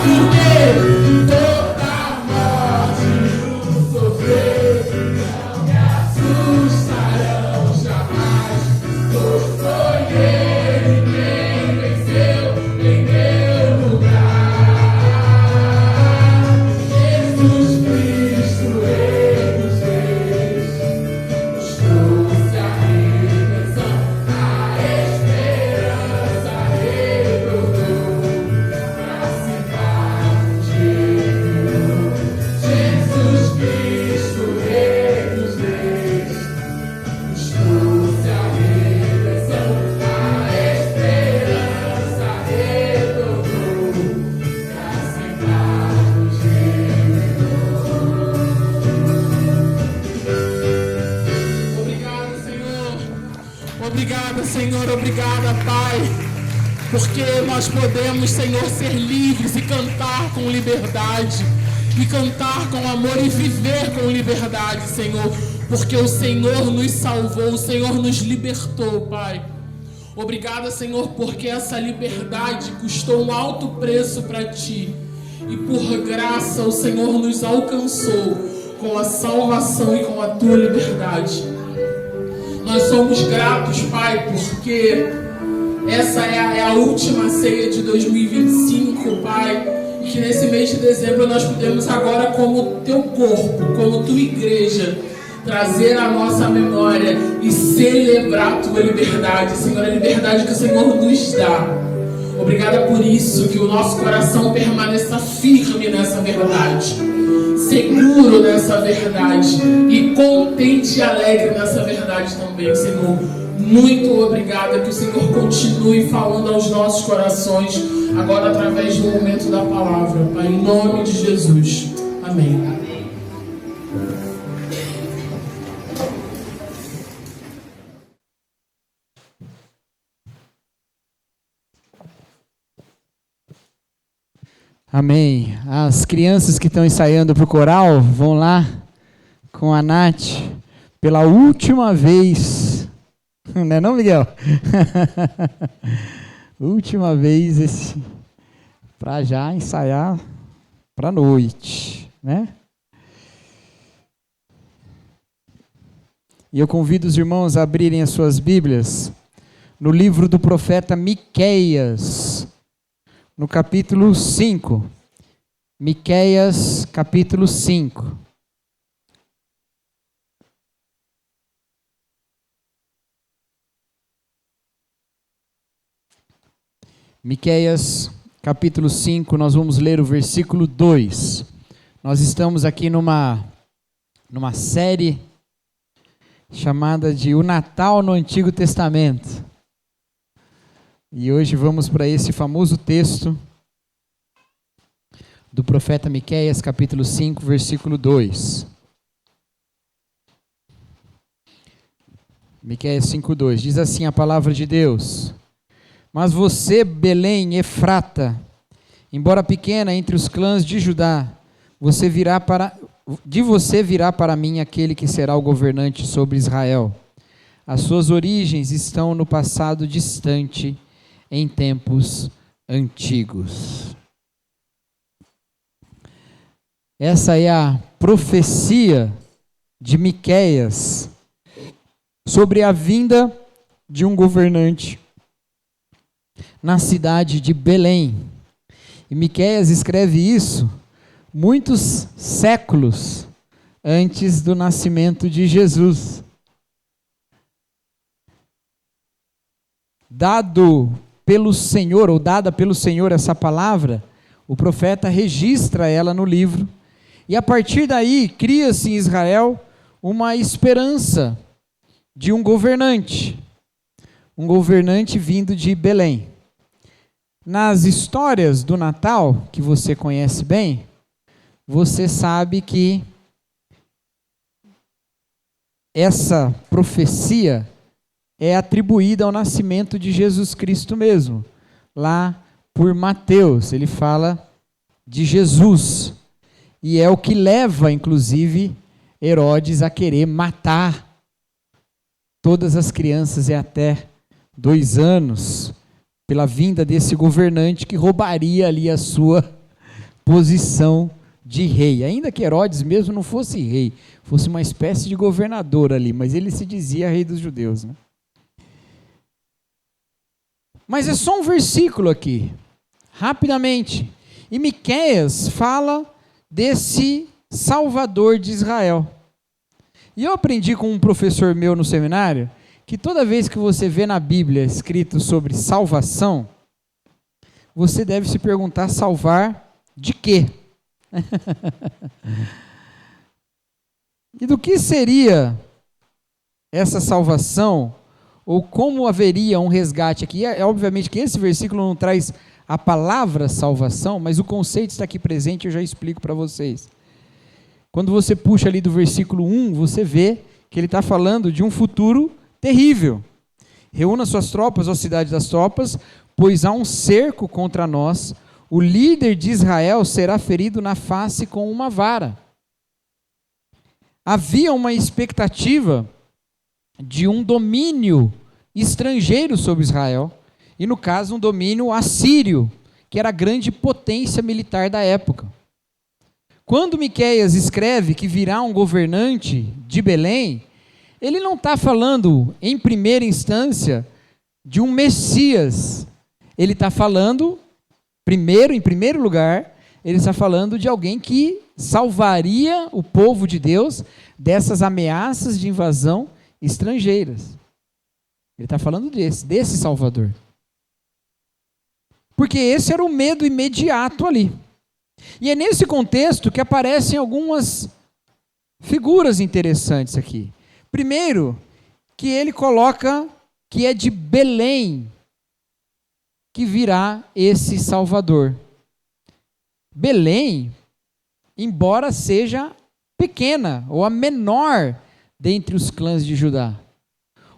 Porque toda morte o sofrer não me assustarão jamais. Pois foi Ele quem venceu em meu lugar. Jesus Cristo, Rei dos Reis, nos trouxe a redenção, a esperança retornou, graça e paz nos revelou. Jesus Cristo, Rei dos Reis, nos trouxe a redenção, a esperança retornou, graça e paz nos revelou. Obrigado, Senhor. Obrigada, Senhor. Obrigada, Pai. Porque nós podemos, Senhor, ser livres e cantar com liberdade. E cantar com amor e viver com liberdade, Senhor. Porque o Senhor nos salvou, o Senhor nos libertou, Pai. Obrigada, Senhor, porque essa liberdade custou um alto preço para Ti. E por graça o Senhor nos alcançou com a salvação e com a Tua liberdade. Nós somos gratos, Pai, porque essa é a última ceia de 2025, Pai. E que nesse mês de dezembro nós podemos agora, como Teu corpo, como Tua igreja, trazer a nossa memória e celebrar a Tua liberdade, Senhor, a liberdade que o Senhor nos dá. Obrigada por isso, que o nosso coração permaneça firme nessa verdade, seguro nessa verdade e contente e alegre nessa verdade também, Senhor. Muito obrigada, que o Senhor continue falando aos nossos corações, agora através do momento da palavra, Pai, em nome de Jesus. Amém. Amém. As crianças que estão ensaiando para o coral vão lá com a Nath pela última vez. Não é não, Miguel? Última vez para já ensaiar para a noite, né? E eu convido os irmãos a abrirem as suas Bíblias no livro do profeta Miqueias, no capítulo 5. Miqueias, capítulo 5. Miqueias, capítulo 5, nós vamos ler o versículo 2. Nós estamos aqui numa série chamada de O Natal no Antigo Testamento. E hoje vamos para esse famoso texto do profeta Miqueias, capítulo 5, versículo 2. Miqueias 5:2, diz assim a palavra de Deus: Mas você, Belém, Efrata, embora pequena entre os clãs de Judá, de você virá para mim aquele que será o governante sobre Israel. As suas origens estão no passado distante, em tempos antigos. Essa é a profecia de Miqueias sobre a vinda de um governante na cidade de Belém. E Miqueias escreve isso muitos séculos antes do nascimento de Jesus. Dada pelo Senhor essa palavra, o profeta registra ela no livro, e a partir daí cria-se em Israel uma esperança de um governante vindo de Belém. Nas histórias do Natal, que você conhece bem, você sabe que essa profecia é atribuída ao nascimento de Jesus Cristo mesmo. Lá por Mateus, ele fala de Jesus. E é o que leva, inclusive, Herodes a querer matar todas as crianças e até 2 anos, pela vinda desse governante que roubaria ali a sua posição de rei. Ainda que Herodes mesmo não fosse rei, fosse uma espécie de governador ali, mas ele se dizia rei dos judeus, né? Mas é só um versículo aqui, rapidamente. E Miqueias fala desse Salvador de Israel. E eu aprendi com um professor meu no seminário que toda vez que você vê na Bíblia escrito sobre salvação, você deve se perguntar: salvar de quê? E do que seria essa salvação? Ou como haveria um resgate aqui? Obviamente que esse versículo não traz a palavra salvação, mas o conceito está aqui presente, eu já explico para vocês. Quando você puxa ali do versículo 1, você vê que ele está falando de um futuro terrível. Reúna suas tropas, ó cidade das tropas, pois há um cerco contra nós. O líder de Israel será ferido na face com uma vara. Havia uma expectativa de um domínio estrangeiro sobre Israel, e no caso um domínio assírio, que era a grande potência militar da época. Quando Miqueias escreve que virá um governante de Belém, ele não está falando em primeira instância de um Messias, ele está falando em primeiro lugar, ele está falando de alguém que salvaria o povo de Deus dessas ameaças de invasão estrangeiras. Ele está falando desse Salvador. Porque esse era o medo imediato ali. E é nesse contexto que aparecem algumas figuras interessantes aqui. Primeiro, que ele coloca que é de Belém que virá esse Salvador. Belém, embora seja pequena, ou a menor dentre os clãs de Judá.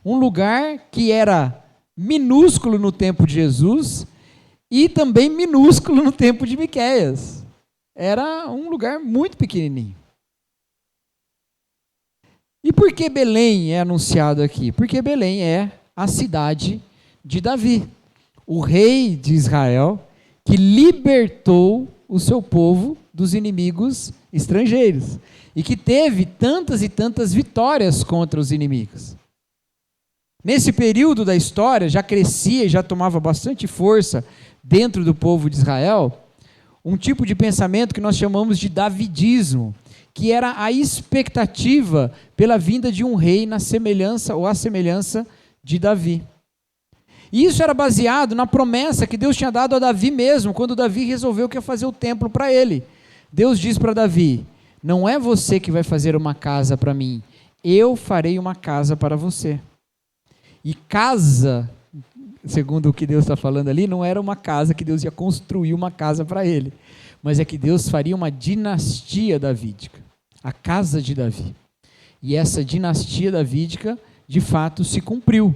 Um lugar que era minúsculo no tempo de Jesus e também minúsculo no tempo de Miqueias. Era um lugar muito pequenininho. E por que Belém é anunciado aqui? Porque Belém é a cidade de Davi, o rei de Israel, que libertou o seu povo dos inimigos estrangeiros e que teve tantas e tantas vitórias contra os inimigos. Nesse período da história, já crescia e já tomava bastante força dentro do povo de Israel, um tipo de pensamento que nós chamamos de davidismo, que era a expectativa pela vinda de um rei na semelhança ou à semelhança de Davi. E isso era baseado na promessa que Deus tinha dado a Davi mesmo, quando Davi resolveu que ia fazer o templo para ele. Deus diz para Davi: não é você que vai fazer uma casa para mim, eu farei uma casa para você. E casa, segundo o que Deus está falando ali, não era uma casa que Deus ia construir uma casa para ele, mas é que Deus faria uma dinastia davídica, a casa de Davi. E essa dinastia davídica, de fato, se cumpriu.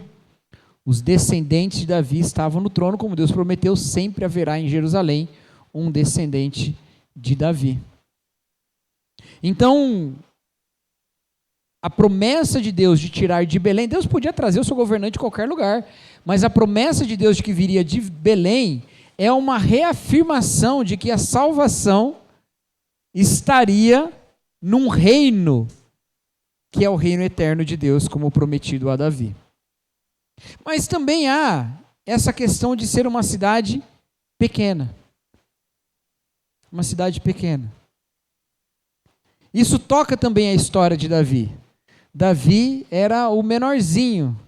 Os descendentes de Davi estavam no trono, como Deus prometeu, sempre haverá em Jerusalém um descendente de Davi. Então, a promessa de Deus de tirar de Belém, Deus podia trazer o seu governante de qualquer lugar, mas a promessa de Deus de que viria de Belém é uma reafirmação de que a salvação estaria num reino que é o reino eterno de Deus, como prometido a Davi. Mas também há essa questão de ser uma cidade pequena. Uma cidade pequena. Isso toca também a história de Davi. Davi era o menorzinho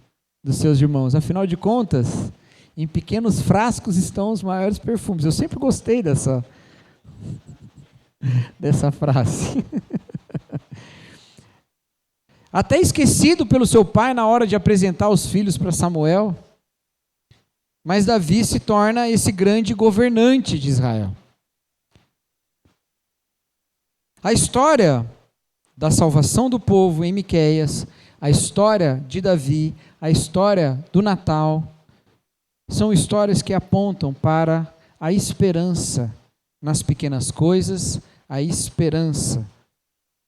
dos seus irmãos. Afinal de contas, em pequenos frascos estão os maiores perfumes. Eu sempre gostei dessa frase. Até esquecido pelo seu pai na hora de apresentar os filhos para Samuel. Mas Davi se torna esse grande governante de Israel. A história da salvação do povo em Miqueias, a história de Davi, a história do Natal, são histórias que apontam para a esperança nas pequenas coisas, a esperança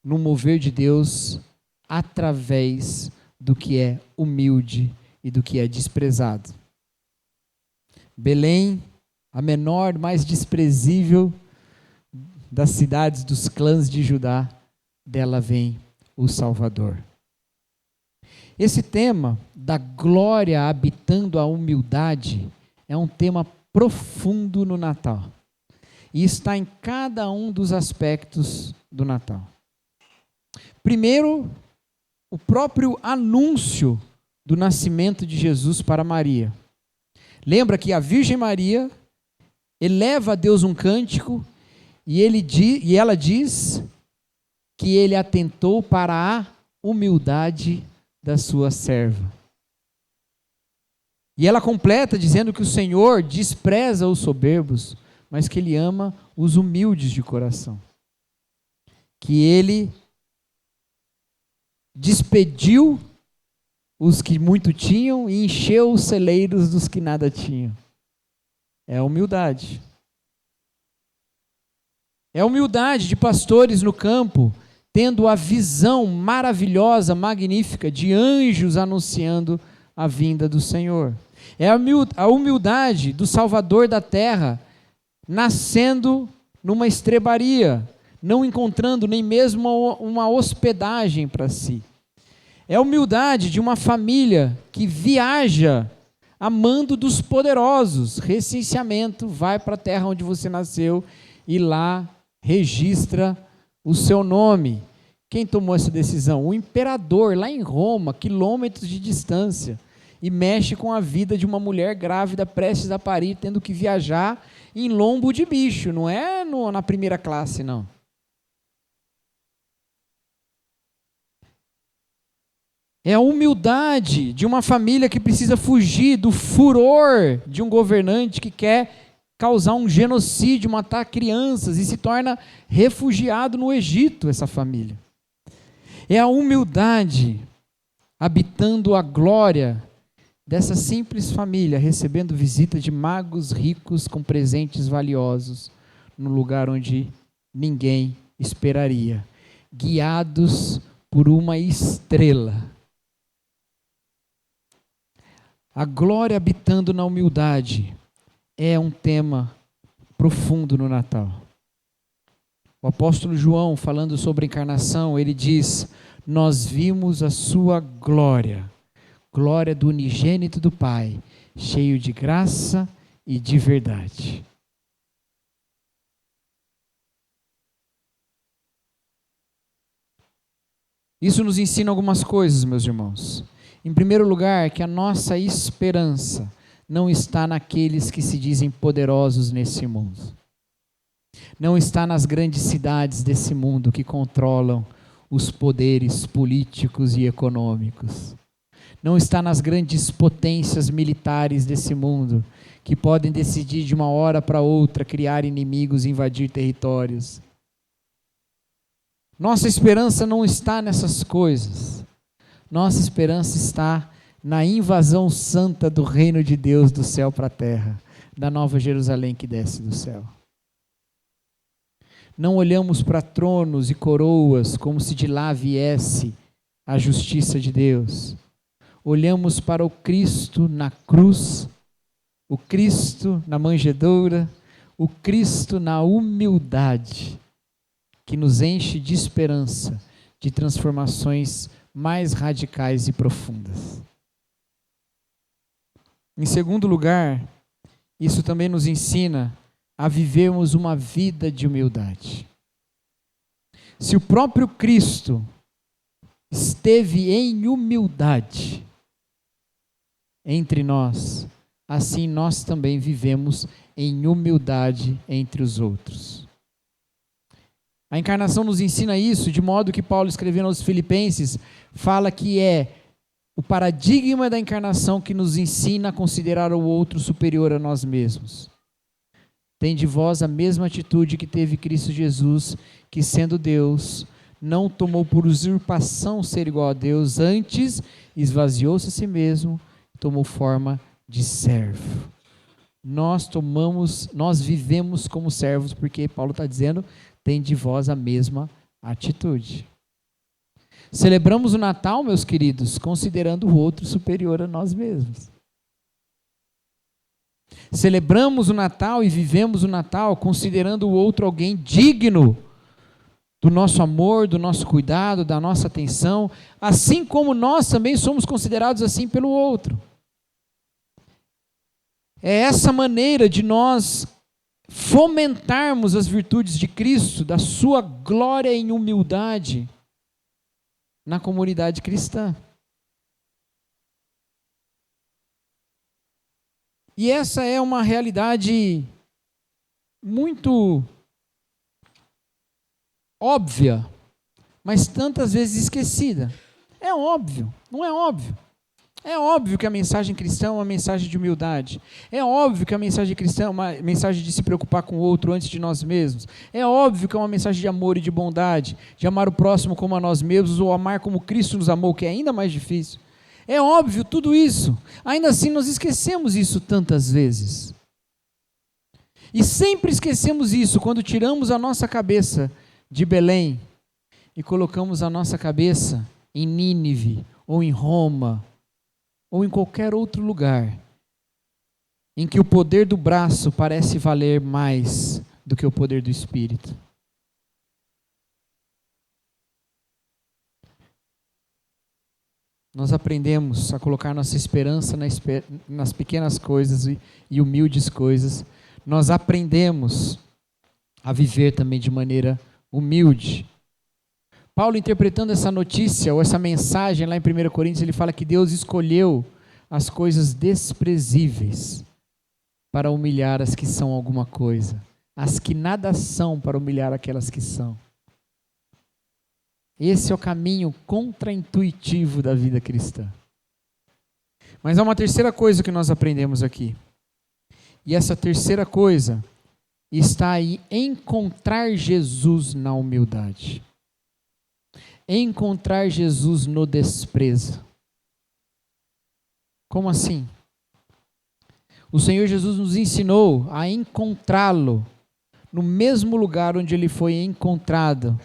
no mover de Deus através do que é humilde e do que é desprezado. Belém, a menor, mais desprezível das cidades dos clãs de Judá, dela vem o Salvador. Esse tema da glória habitando a humildade é um tema profundo no Natal. E está em cada um dos aspectos do Natal. Primeiro, o próprio anúncio do nascimento de Jesus para Maria. Lembra que a Virgem Maria eleva a Deus um cântico e ela diz que ele atentou para a humildade da sua serva. E ela completa dizendo que o Senhor despreza os soberbos, mas que ele ama os humildes de coração. Que ele despediu os que muito tinham e encheu os celeiros dos que nada tinham. É a humildade. É a humildade de pastores no campo, tendo a visão maravilhosa, magnífica de anjos anunciando a vinda do Senhor. É a humildade do Salvador da terra, nascendo numa estrebaria, não encontrando nem mesmo uma hospedagem para si. É a humildade de uma família que viaja a mando dos poderosos. Recenseamento, vai para a terra onde você nasceu e lá registra o seu nome. Quem tomou essa decisão? O imperador, lá em Roma, quilômetros de distância, e mexe com a vida de uma mulher grávida, prestes a parir, tendo que viajar em lombo de bicho, não é na primeira classe, não. É a humildade de uma família que precisa fugir do furor de um governante que quer causar um genocídio, matar crianças e se torna refugiado no Egito, essa família. É a humildade habitando a glória dessa simples família, recebendo visita de magos ricos com presentes valiosos no lugar onde ninguém esperaria, guiados por uma estrela. A glória habitando na humildade é um tema profundo no Natal. O apóstolo João, falando sobre a encarnação, ele diz: nós vimos a sua glória, glória do unigênito do Pai, cheio de graça e de verdade. Isso nos ensina algumas coisas, meus irmãos. Em primeiro lugar, que a nossa esperança não está naqueles que se dizem poderosos nesse mundo. Não está nas grandes cidades desse mundo que controlam os poderes políticos e econômicos. Não está nas grandes potências militares desse mundo que podem decidir de uma hora para outra criar inimigos e invadir territórios. Nossa esperança não está nessas coisas. Nossa esperança está na invasão santa do reino de Deus do céu para a terra, da nova Jerusalém que desce do céu. Não olhamos para tronos e coroas como se de lá viesse a justiça de Deus. Olhamos para o Cristo na cruz, o Cristo na manjedoura, o Cristo na humildade, que nos enche de esperança, de transformações mais radicais e profundas. Em segundo lugar, isso também nos ensina a vivermos uma vida de humildade. Se o próprio Cristo esteve em humildade entre nós, assim nós também vivemos em humildade entre os outros. A encarnação nos ensina isso, de modo que Paulo, escrevendo aos Filipenses, fala que é o paradigma da encarnação que nos ensina a considerar o outro superior a nós mesmos. Tende vós a mesma atitude que teve Cristo Jesus, que sendo Deus, não tomou por usurpação ser igual a Deus, antes esvaziou-se a si mesmo, tomou forma de servo. Nós vivemos como servos, porque Paulo está dizendo, tem de vós a mesma atitude. Celebramos o Natal, meus queridos, considerando o outro superior a nós mesmos. Celebramos o Natal e vivemos o Natal considerando o outro alguém digno do nosso amor, do nosso cuidado, da nossa atenção, assim como nós também somos considerados assim pelo outro. É essa maneira de nós fomentarmos as virtudes de Cristo, da sua glória em humildade na comunidade cristã. E essa é uma realidade muito óbvia, mas tantas vezes esquecida. É óbvio, não é óbvio? É óbvio que a mensagem cristã é uma mensagem de humildade. É óbvio que a mensagem cristã é uma mensagem de se preocupar com o outro antes de nós mesmos. É óbvio que é uma mensagem de amor e de bondade, de amar o próximo como a nós mesmos, ou amar como Cristo nos amou, que é ainda mais difícil. É óbvio tudo isso. Ainda assim, nós esquecemos isso tantas vezes. E sempre esquecemos isso quando tiramos a nossa cabeça de Belém e colocamos a nossa cabeça em Nínive, ou em Roma, ou em qualquer outro lugar, em que o poder do braço parece valer mais do que o poder do Espírito. Nós aprendemos a colocar nossa esperança nas pequenas coisas e humildes coisas. Nós aprendemos a viver também de maneira humilde. Paulo, interpretando essa notícia, ou essa mensagem lá em 1 Coríntios, ele fala que Deus escolheu as coisas desprezíveis para humilhar as que são alguma coisa, as que nada são para humilhar aquelas que são. Esse é o caminho contraintuitivo da vida cristã. Mas há uma terceira coisa que nós aprendemos aqui. E essa terceira coisa está aí: encontrar Jesus na humildade. Encontrar Jesus no desprezo. Como assim? O Senhor Jesus nos ensinou a encontrá-lo no mesmo lugar onde ele foi encontrado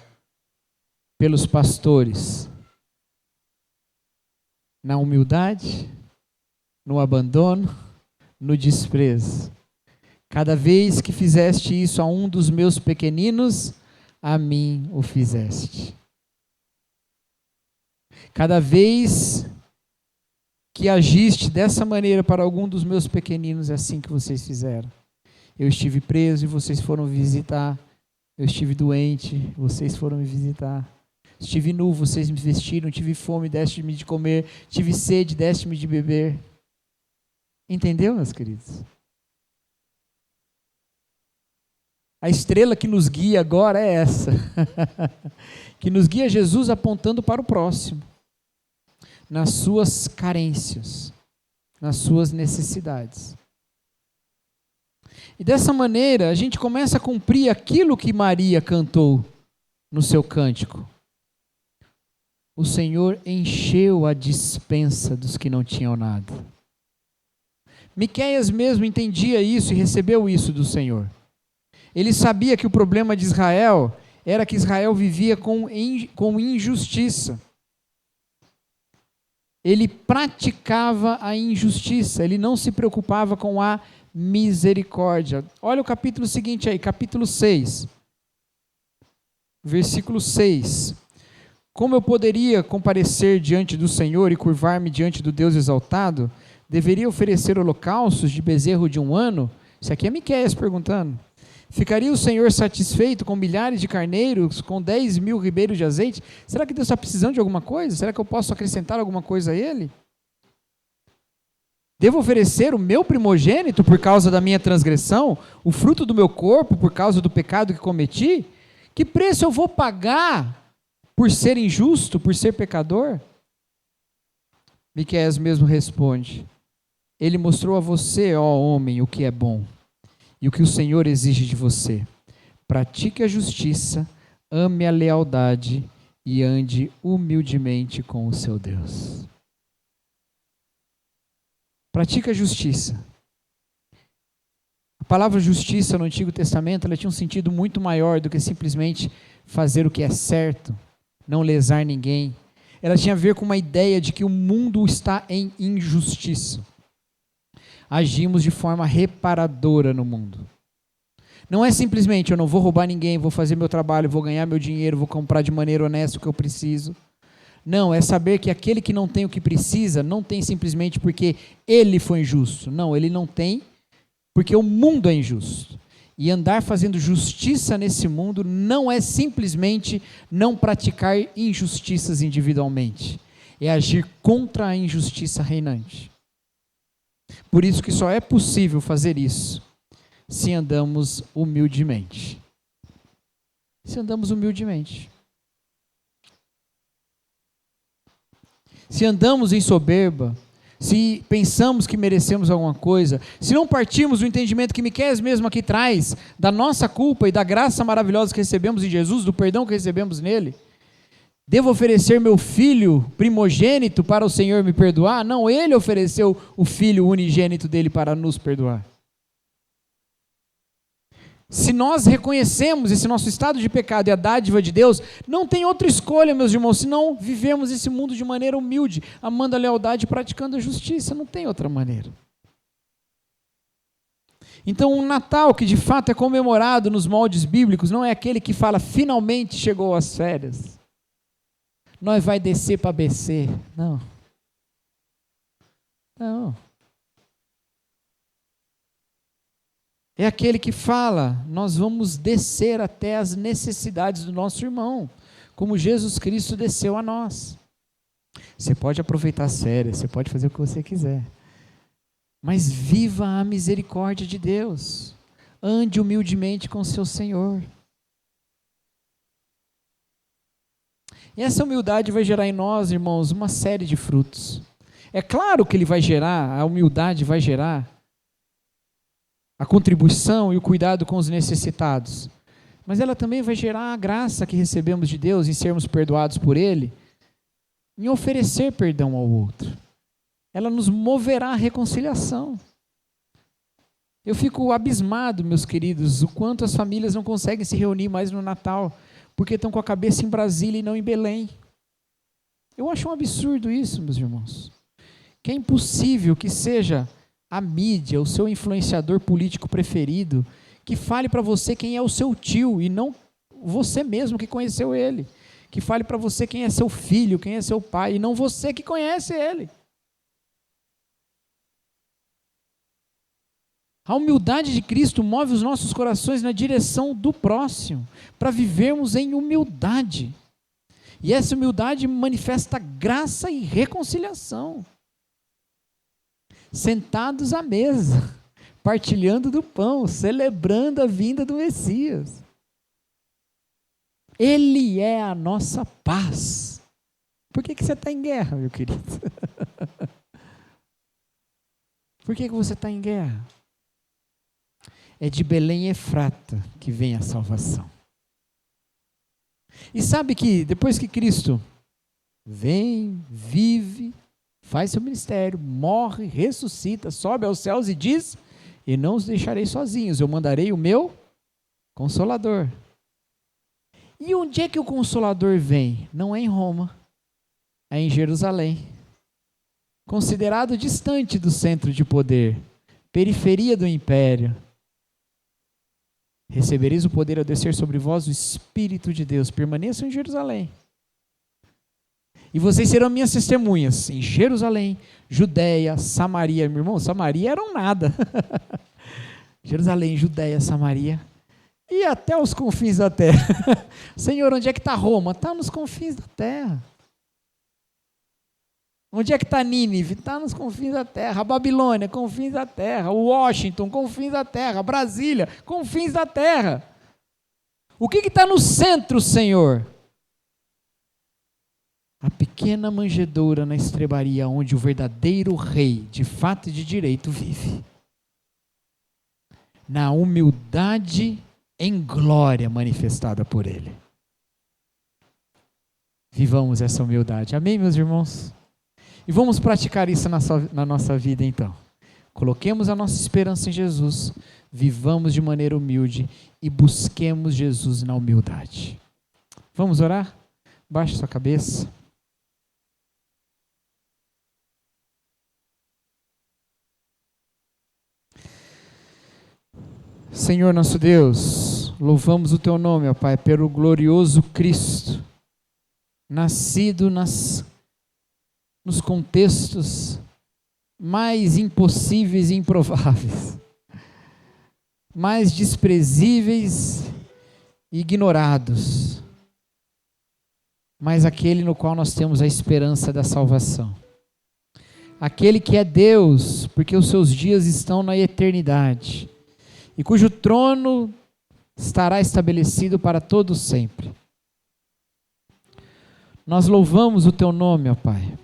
pelos pastores. Na humildade, no abandono, no desprezo. Cada vez que fizeste isso a um dos meus pequeninos, a mim o fizeste. Cada vez que agiste dessa maneira para algum dos meus pequeninos, é assim que vocês fizeram. Eu estive preso e vocês foram me visitar. Eu estive doente, vocês foram me visitar. Estive nu, vocês me vestiram. Tive fome, deste-me de comer. Tive sede, deste-me de beber. Entendeu, meus queridos? A estrela que nos guia agora é essa. Que nos guia Jesus apontando para o próximo. Nas suas carências, nas suas necessidades. E dessa maneira, a gente começa a cumprir aquilo que Maria cantou no seu cântico. O Senhor encheu a despensa dos que não tinham nada. Miqueias mesmo entendia isso e recebeu isso do Senhor. Ele sabia que o problema de Israel era que Israel vivia com injustiça. Ele praticava a injustiça, ele não se preocupava com a misericórdia. Olha o capítulo seguinte aí, capítulo 6, versículo 6. Como eu poderia comparecer diante do Senhor e curvar-me diante do Deus exaltado? Deveria oferecer holocaustos de bezerro de 1 ano? Isso aqui é Miqueias perguntando. Ficaria o Senhor satisfeito com milhares de carneiros, com 10.000 ribeiros de azeite? Será que Deus está precisando de alguma coisa? Será que eu posso acrescentar alguma coisa a Ele? Devo oferecer o meu primogênito por causa da minha transgressão? O fruto do meu corpo por causa do pecado que cometi? Que preço eu vou pagar por ser injusto, por ser pecador? Miqueias mesmo responde: Ele mostrou a você, ó homem, o que é bom. E o que o Senhor exige de você: pratique a justiça, ame a lealdade e ande humildemente com o seu Deus. Pratique a justiça. A palavra justiça no Antigo Testamento, ela tinha um sentido muito maior do que simplesmente fazer o que é certo, não lesar ninguém. Ela tinha a ver com uma ideia de que o mundo está em injustiça. agimos de forma reparadora no mundo. Não é simplesmente eu não vou roubar ninguém, vou fazer meu trabalho, vou ganhar meu dinheiro, vou comprar de maneira honesta o que eu preciso. Não, é saber que aquele que não tem o que precisa, não tem simplesmente porque ele foi injusto. Não, ele não tem porque o mundo é injusto. E andar fazendo justiça nesse mundo não é simplesmente não praticar injustiças individualmente. É agir contra a injustiça reinante. Por isso que só é possível fazer isso se andamos humildemente. Se andamos humildemente. Se andamos em soberba, se pensamos que merecemos alguma coisa, se não partimos do entendimento que Miqueias mesmo aqui traz, da nossa culpa e da graça maravilhosa que recebemos em Jesus, do perdão que recebemos nele, devo oferecer meu filho primogênito para o Senhor me perdoar? Não, ele ofereceu o filho unigênito dele para nos perdoar. Se nós reconhecemos esse nosso estado de pecado e a dádiva de Deus, não tem outra escolha, meus irmãos, senão vivemos esse mundo de maneira humilde, amando a lealdade e praticando a justiça. Não tem outra maneira. Então, o Natal, que de fato é comemorado nos moldes bíblicos, não é aquele que fala, finalmente chegou as férias. Nós vai descer para BC. Não. Não. É aquele que fala, nós vamos descer até as necessidades do nosso irmão, como Jesus Cristo desceu a nós. Você pode aproveitar as férias, você pode fazer o que você quiser, mas viva a misericórdia de Deus, ande humildemente com o seu Senhor. E essa humildade vai gerar em nós, irmãos, uma série de frutos. É claro que ele vai gerar, a humildade vai gerar a contribuição e o cuidado com os necessitados, mas ela também vai gerar a graça que recebemos de Deus em sermos perdoados por Ele, em oferecer perdão ao outro. Ela nos moverá à reconciliação. Eu fico abismado, meus queridos, o quanto as famílias não conseguem se reunir mais no Natal, porque estão com a cabeça em Brasília e não em Belém. Eu acho um absurdo isso, meus irmãos. Que é impossível que seja a mídia, o seu influenciador político preferido, que fale para você quem é o seu tio e não você mesmo que conheceu ele. Que fale para você quem é seu filho, quem é seu pai e não você que conhece ele. A humildade de Cristo move os nossos corações na direção do próximo, para vivermos em humildade. E essa humildade manifesta graça e reconciliação. Sentados à mesa, partilhando do pão, celebrando a vinda do Messias. Ele é a nossa paz. Por que você está em guerra, meu querido? Por que você está em guerra? É de Belém Efrata que vem a salvação. E sabe que depois que Cristo vem, vive, faz seu ministério, morre, ressuscita, sobe aos céus e diz, e não os deixarei sozinhos, eu mandarei o meu Consolador. E onde é que o Consolador vem? Não é em Roma, é em Jerusalém. Considerado distante do centro de poder, periferia do império. Recebereis o poder ao descer sobre vós o Espírito de Deus. Permaneçam em Jerusalém. E vocês serão minhas testemunhas em Jerusalém, Judéia, Samaria. Meu irmão, Samaria era um nada. Jerusalém, Judéia, Samaria. E até os confins da terra. Senhor, onde é que está Roma? Está nos confins da terra. Onde é que está Nínive? Está nos confins da terra. A Babilônia, confins da terra. Washington, confins da terra. Brasília, confins da terra. O que está no centro, Senhor? A pequena manjedoura na estrebaria onde o verdadeiro rei, de fato e de direito, vive. Na humildade em glória manifestada por ele. Vivamos essa humildade. Amém, meus irmãos? E vamos praticar isso na nossa vida, então. Coloquemos a nossa esperança em Jesus, vivamos de maneira humilde e busquemos Jesus na humildade. Vamos orar? Baixe sua cabeça. Senhor nosso Deus, louvamos o Teu nome, ó Pai, pelo glorioso Cristo, nascido nos contextos mais impossíveis e improváveis, mais desprezíveis e ignorados, mas aquele no qual nós temos a esperança da salvação. Aquele que é Deus, porque os seus dias estão na eternidade, e cujo trono estará estabelecido para todos sempre. Nós louvamos o Teu nome, ó Pai,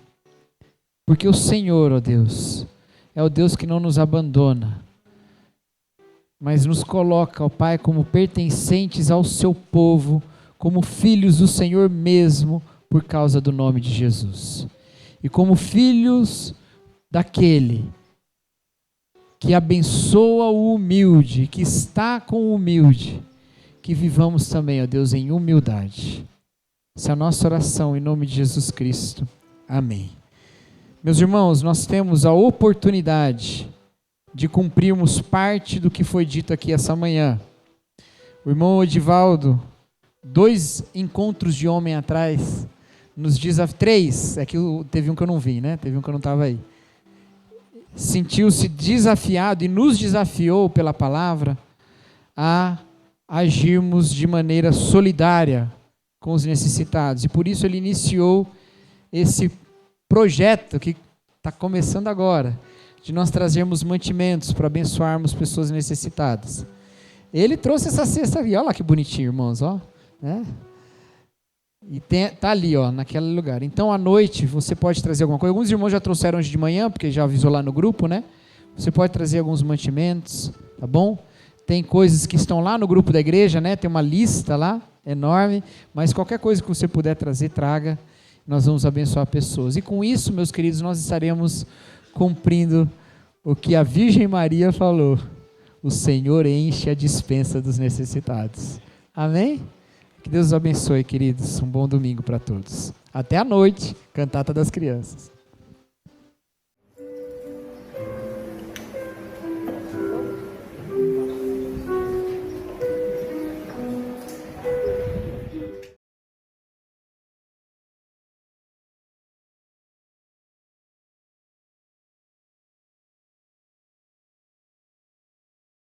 porque o Senhor, ó Deus, é o Deus que não nos abandona, mas nos coloca, ó Pai, como pertencentes ao Seu povo, como filhos do Senhor mesmo, por causa do nome de Jesus. E como filhos daquele que abençoa o humilde, que está com o humilde, que vivamos também, ó Deus, em humildade. Essa é a nossa oração em nome de Jesus Cristo. Amém. Meus irmãos, nós temos a oportunidade de cumprirmos parte do que foi dito aqui essa manhã. O irmão Edivaldo, 2 encontros de homem atrás, nos desafiou, 3, é que teve um que eu não vi, né? Teve um que eu não estava aí. Sentiu-se desafiado e nos desafiou pela palavra a agirmos de maneira solidária com os necessitados. E por isso ele iniciou esse projeto que está começando agora, de nós trazermos mantimentos para abençoarmos pessoas necessitadas. Ele trouxe essa cesta ali, olha lá que bonitinho, irmãos, ó, né? E tá ali, ó, naquele lugar. Então, à noite, você pode trazer alguma coisa. Alguns irmãos já trouxeram hoje de manhã, porque já avisou lá no grupo, né? Você pode trazer alguns mantimentos, tá bom? Tem coisas que estão lá no grupo da igreja, né? Tem uma lista lá, enorme. Mas qualquer coisa que você puder trazer, traga. Nós vamos abençoar pessoas. E com isso, meus queridos, nós estaremos cumprindo o que a Virgem Maria falou. O Senhor enche a despensa dos necessitados. Amém? Que Deus os abençoe, queridos. Um bom domingo para todos. Até a noite, cantata das crianças.